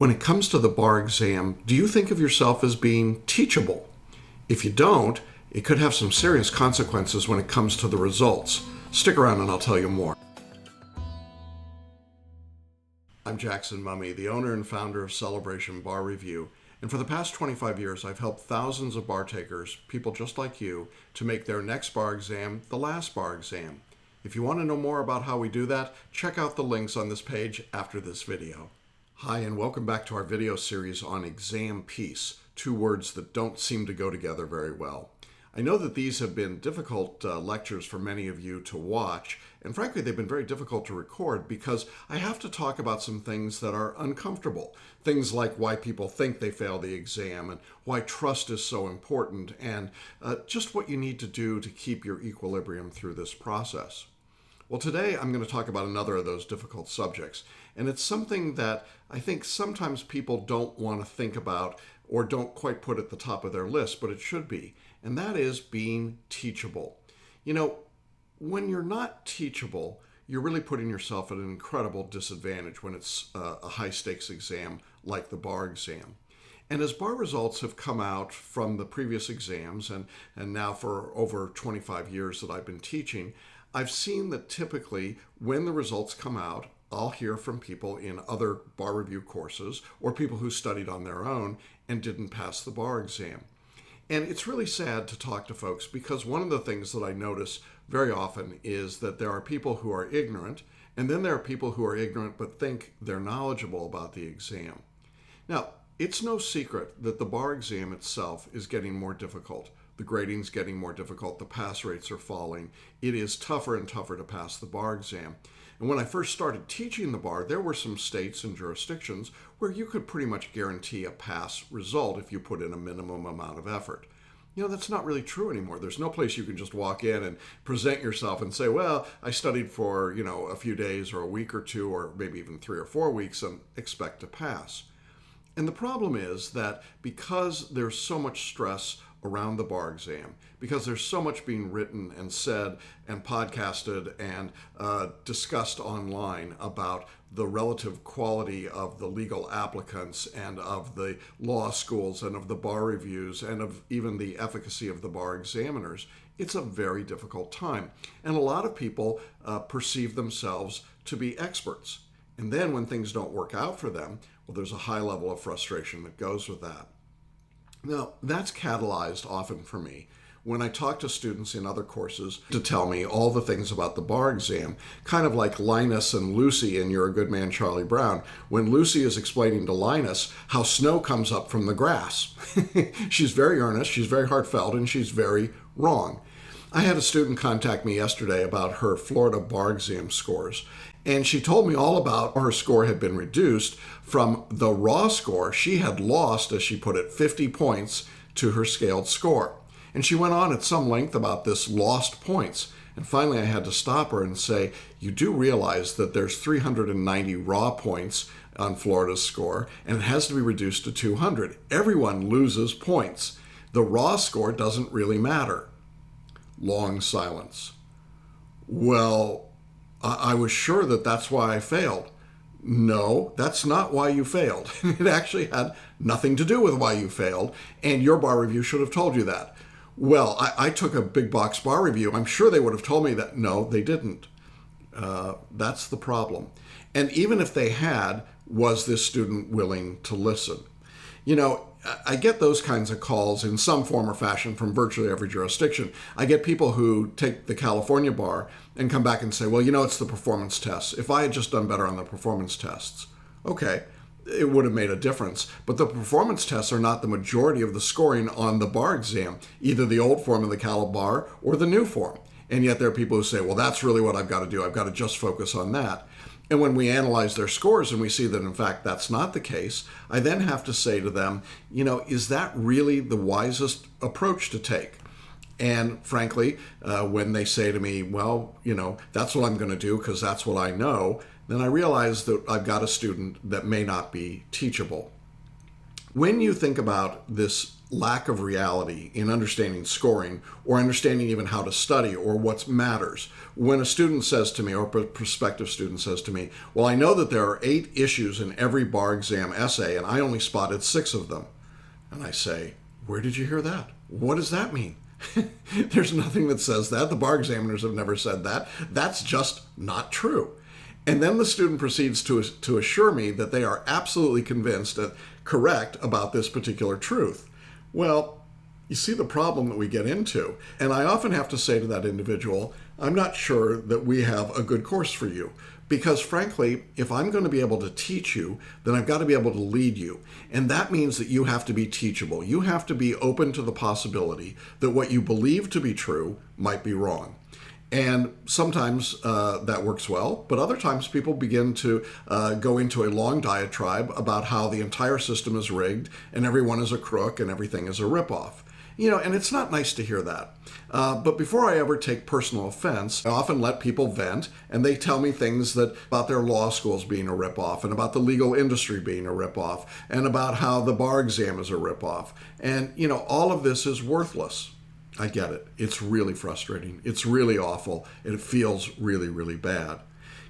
When it comes to the bar exam, do you think of yourself as being teachable? If you don't, it could have some serious consequences when it comes to the results. Stick around and I'll tell you more. I'm Jackson Mumey, the owner and founder of Celebration Bar Review, and for the past 25 years I've helped thousands of bar takers, people just like you, to make their next bar exam the last bar exam. If you want to know more about how we do that, check out the links on this page after this video. Hi, and welcome back to our video series on exam peace, two words that don't seem to go together very well. I know that these have been difficult lectures for many of you to watch, and frankly they've been very difficult to record because I have to talk about some things that are uncomfortable. Things like why people think they fail the exam, and why trust is so important, and just what you need to do to keep your equilibrium through this process. Well, today I'm going to talk about another of those difficult subjects, and it's something that I think sometimes people don't want to think about or don't quite put at the top of their list, but it should be, and that is being teachable. You know, when you're not teachable, you're really putting yourself at an incredible disadvantage when it's a high-stakes exam like the bar exam. And as bar results have come out from the previous exams, and now for over 25 years that I've been teaching, I've seen that typically when the results come out, I'll hear from people in other bar review courses or people who studied on their own and didn't pass the bar exam. And it's really sad to talk to folks because one of the things that I notice very often is that there are people who are ignorant, and then there are people who are ignorant but think they're knowledgeable about the exam. Now, it's no secret that the bar exam itself is getting more difficult. The grading's getting more difficult, the pass rates are falling. It is tougher and tougher to pass the bar exam. And when I first started teaching the bar, there were some states and jurisdictions where you could pretty much guarantee a pass result if you put in a minimum amount of effort. You know, that's not really true anymore. There's no place you can just walk in and present yourself and say, well, I studied for, a few days or a week or two or maybe even 3 or 4 weeks and expect to pass. And the problem is that because there's so much stress around the bar exam, because there's so much being written and said and podcasted and discussed online about the relative quality of the legal applicants and of the law schools and of the bar reviews and of even the efficacy of the bar examiners, it's a very difficult time. And a lot of people perceive themselves to be experts. And then when things don't work out for them, well, there's a high level of frustration that goes with that. Now, that's catalyzed often for me when I talk to students in other courses to tell me all the things about the bar exam, kind of like Linus and Lucy in You're a Good Man, Charlie Brown, when Lucy is explaining to Linus how snow comes up from the grass. She's very earnest, she's very heartfelt, and she's very wrong. I had a student contact me yesterday about her Florida bar exam scores, and she told me all about her score had been reduced from the raw score. She had lost, as she put it, 50 points to her scaled score. And she went on at some length about this lost points. And finally I had to stop her and say, you do realize that there's 390 raw points on Florida's score, and it has to be reduced to 200. Everyone loses points. The raw score doesn't really matter. Long silence. Well, I was sure that that's why I failed. No, that's not why you failed. It actually had nothing to do with why you failed, and your bar review should have told you that. Well, I took a big box bar review. I'm sure they would have told me that. No, they didn't. That's the problem. And even if they had, was this student willing to listen? You know, I get those kinds of calls in some form or fashion from virtually every jurisdiction. I get people who take the California bar and come back and say, well, it's the performance tests. If I had just done better on the performance tests, okay, it would have made a difference. But the performance tests are not the majority of the scoring on the bar exam, either the old form of the Cal bar or the new form. And yet there are people who say, well, that's really what I've got to do. I've got to just focus on that. And when we analyze their scores and we see that, in fact, that's not the case, I then have to say to them, is that really the wisest approach to take? And frankly, when they say to me, well, that's what I'm going to do because that's what I know, then I realize that I've got a student that may not be teachable. When you think about this lack of reality in understanding scoring or understanding even how to study or what matters. When a student says to me, or a prospective student says to me, well, I know that there are 8 issues in every bar exam essay and I only spotted 6 of them. And I say, where did you hear that? What does that mean? There's nothing that says that. The bar examiners have never said that. That's just not true. And then the student proceeds to assure me that they are absolutely convinced and correct about this particular truth. Well, you see the problem that we get into. And I often have to say to that individual, I'm not sure that we have a good course for you. Because frankly, if I'm going to be able to teach you, then I've got to be able to lead you. And that means that you have to be teachable. You have to be open to the possibility that what you believe to be true might be wrong. And sometimes that works well, but other times people begin to go into a long diatribe about how the entire system is rigged and everyone is a crook and everything is a ripoff. And it's not nice to hear that. But before I ever take personal offense, I often let people vent, and they tell me things about their law schools being a ripoff, and about the legal industry being a ripoff, and about how the bar exam is a ripoff. And, all of this is worthless. I get it. It's really frustrating. It's really awful. And it feels really, really bad.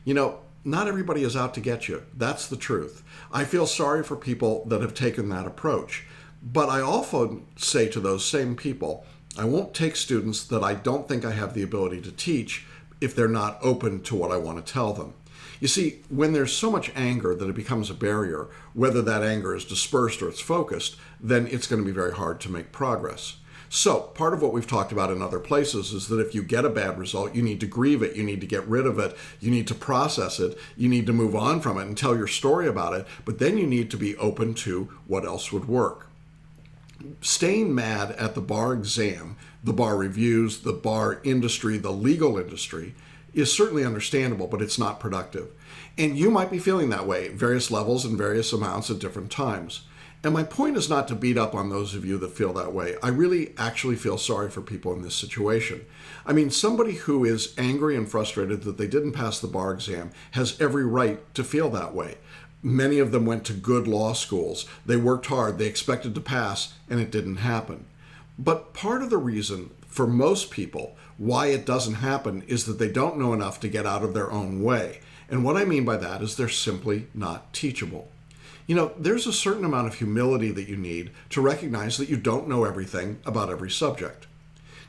Not everybody is out to get you. That's the truth. I feel sorry for people that have taken that approach. But I often say to those same people, I won't take students that I don't think I have the ability to teach if they're not open to what I want to tell them. You see, when there's so much anger that it becomes a barrier, whether that anger is dispersed or it's focused, then it's going to be very hard to make progress. So part of what we've talked about in other places is that if you get a bad result, you need to grieve it, you need to get rid of it, you need to process it, you need to move on from it and tell your story about it, but then you need to be open to what else would work. Staying mad at the bar exam, the bar reviews, the bar industry, the legal industry is certainly understandable, but it's not productive. And you might be feeling that way at various levels and various amounts at different times. And my point is not to beat up on those of you that feel that way. I really actually feel sorry for people in this situation. I mean, somebody who is angry and frustrated that they didn't pass the bar exam has every right to feel that way. Many of them went to good law schools. They worked hard. They expected to pass, and it didn't happen. But part of the reason for most people why it doesn't happen is that they don't know enough to get out of their own way. And what I mean by that is they're simply not teachable. There's a certain amount of humility that you need to recognize that you don't know everything about every subject.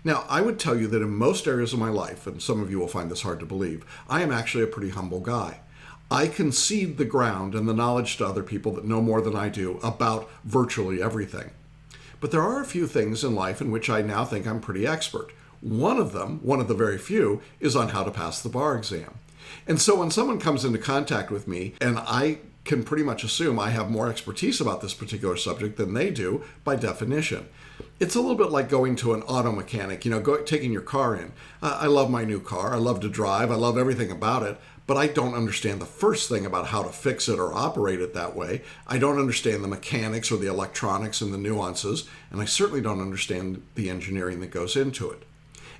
Now, I would tell you that in most areas of my life, and some of you will find this hard to believe, I am actually a pretty humble guy. I concede the ground and the knowledge to other people that know more than I do about virtually everything. But there are a few things in life in which I now think I'm pretty expert. One of them, one of the very few, is on how to pass the bar exam. And so when someone comes into contact with me, and I can pretty much assume I have more expertise about this particular subject than they do by definition. It's a little bit like going to an auto mechanic, taking your car in. I love my new car. I love to drive. I love everything about it. But I don't understand the first thing about how to fix it or operate it that way. I don't understand the mechanics or the electronics and the nuances, and I certainly don't understand the engineering that goes into it.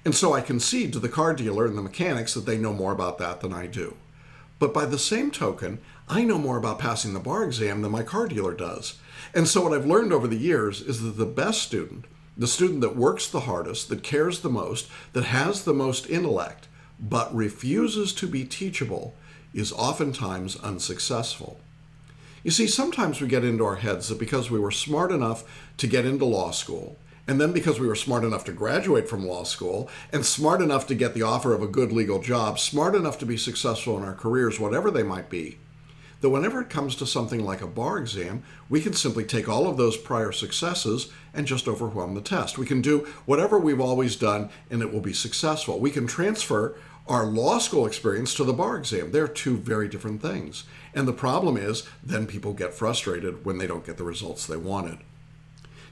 And so I concede to the car dealer and the mechanics that they know more about that than I do. But by the same token, I know more about passing the bar exam than my car dealer does. And so what I've learned over the years is that the best student, the student that works the hardest, that cares the most, that has the most intellect, but refuses to be teachable, is oftentimes unsuccessful. You see, sometimes we get into our heads that because we were smart enough to get into law school, and then because we were smart enough to graduate from law school, and smart enough to get the offer of a good legal job, smart enough to be successful in our careers, whatever they might be, that whenever it comes to something like a bar exam, we can simply take all of those prior successes and just overwhelm the test. We can do whatever we've always done and it will be successful. We can transfer our law school experience to the bar exam. They're two very different things. And the problem is then people get frustrated when they don't get the results they wanted.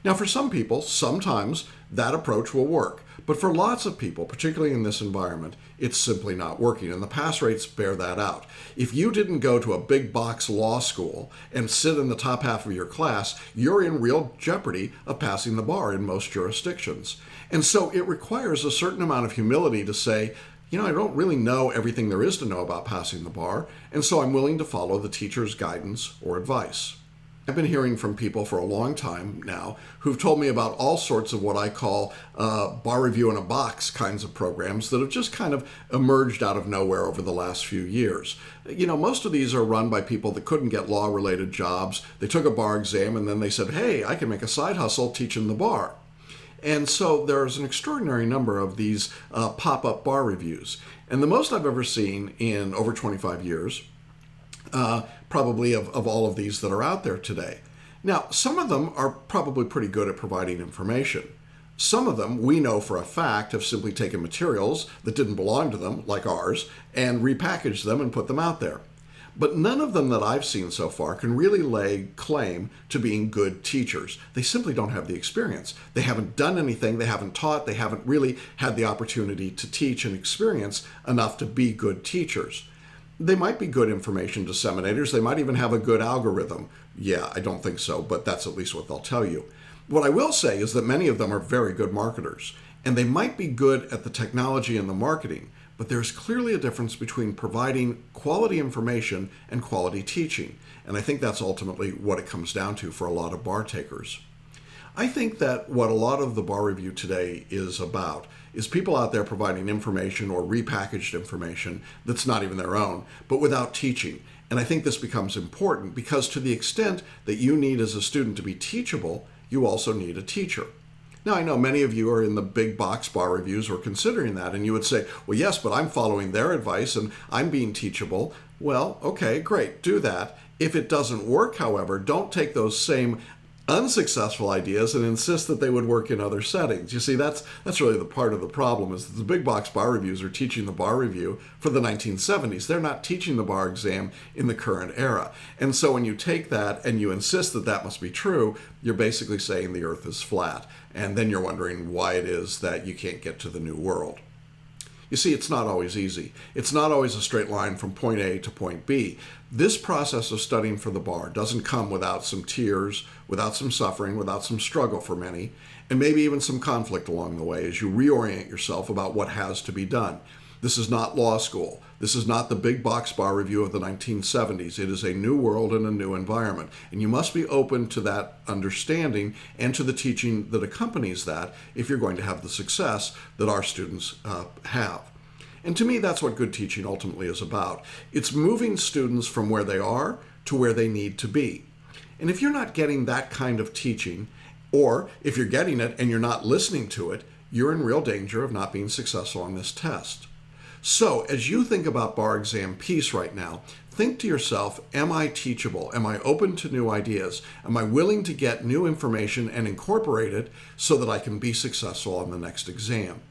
Now, for some people, sometimes that approach will work. But for lots of people, particularly in this environment, it's simply not working. And the pass rates bear that out. If you didn't go to a big box law school and sit in the top half of your class, you're in real jeopardy of passing the bar in most jurisdictions. And so it requires a certain amount of humility to say, I don't really know everything there is to know about passing the bar, and so I'm willing to follow the teacher's guidance or advice. I've been hearing from people for a long time now who've told me about all sorts of what I call bar review in a box kinds of programs that have just kind of emerged out of nowhere over the last few years. You know, most of these are run by people that couldn't get law-related jobs. They took a bar exam and then they said, hey, I can make a side hustle teaching the bar. And so there's an extraordinary number of these pop-up bar reviews. And the most I've ever seen in over 25 years, probably of all of these that are out there today. Now, some of them are probably pretty good at providing information. Some of them, we know for a fact, have simply taken materials that didn't belong to them, like ours, and repackaged them and put them out there. But none of them that I've seen so far can really lay claim to being good teachers. They simply don't have the experience. They haven't done anything, they haven't taught, they haven't really had the opportunity to teach and experience enough to be good teachers. They might be good information disseminators. They might even have a good algorithm. Yeah, I don't think so, but that's at least what they'll tell you. What I will say is that many of them are very good marketers, and they might be good at the technology and the marketing, but there's clearly a difference between providing quality information and quality teaching, and I think that's ultimately what it comes down to for a lot of bar takers. I think that what a lot of the bar review today is about is people out there providing information or repackaged information that's not even their own, but without teaching. And I think this becomes important because to the extent that you need as a student to be teachable, you also need a teacher. Now, I know many of you are in the big box bar reviews or considering that, and you would say, well, yes, but I'm following their advice and I'm being teachable. Well, okay, great, do that. If it doesn't work, however, don't take those same unsuccessful ideas and insist that they would work in other settings. You see, that's really the part of the problem is that the big box bar reviews are teaching the bar review for the 1970s. They're not teaching the bar exam in the current era. And so when you take that and you insist that that must be true, you're basically saying the earth is flat. And then you're wondering why it is that you can't get to the new world. You see, it's not always easy. It's not always a straight line from point A to point B. This process of studying for the bar doesn't come without some tears, without some suffering, without some struggle for many, and maybe even some conflict along the way as you reorient yourself about what has to be done. This is not law school. This is not the big box bar review of the 1970s. It is a new world and a new environment. And you must be open to that understanding and to the teaching that accompanies that if you're going to have the success that our students have. And to me, that's what good teaching ultimately is about. It's moving students from where they are to where they need to be. And if you're not getting that kind of teaching, or if you're getting it and you're not listening to it, you're in real danger of not being successful on this test. So as you think about bar exam peace right now, think to yourself, am I teachable? Am I open to new ideas? Am I willing to get new information and incorporate it so that I can be successful on the next exam?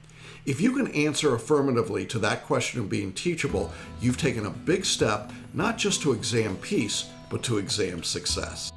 If you can answer affirmatively to that question of being teachable, you've taken a big step, not just to exam peace, but to exam success.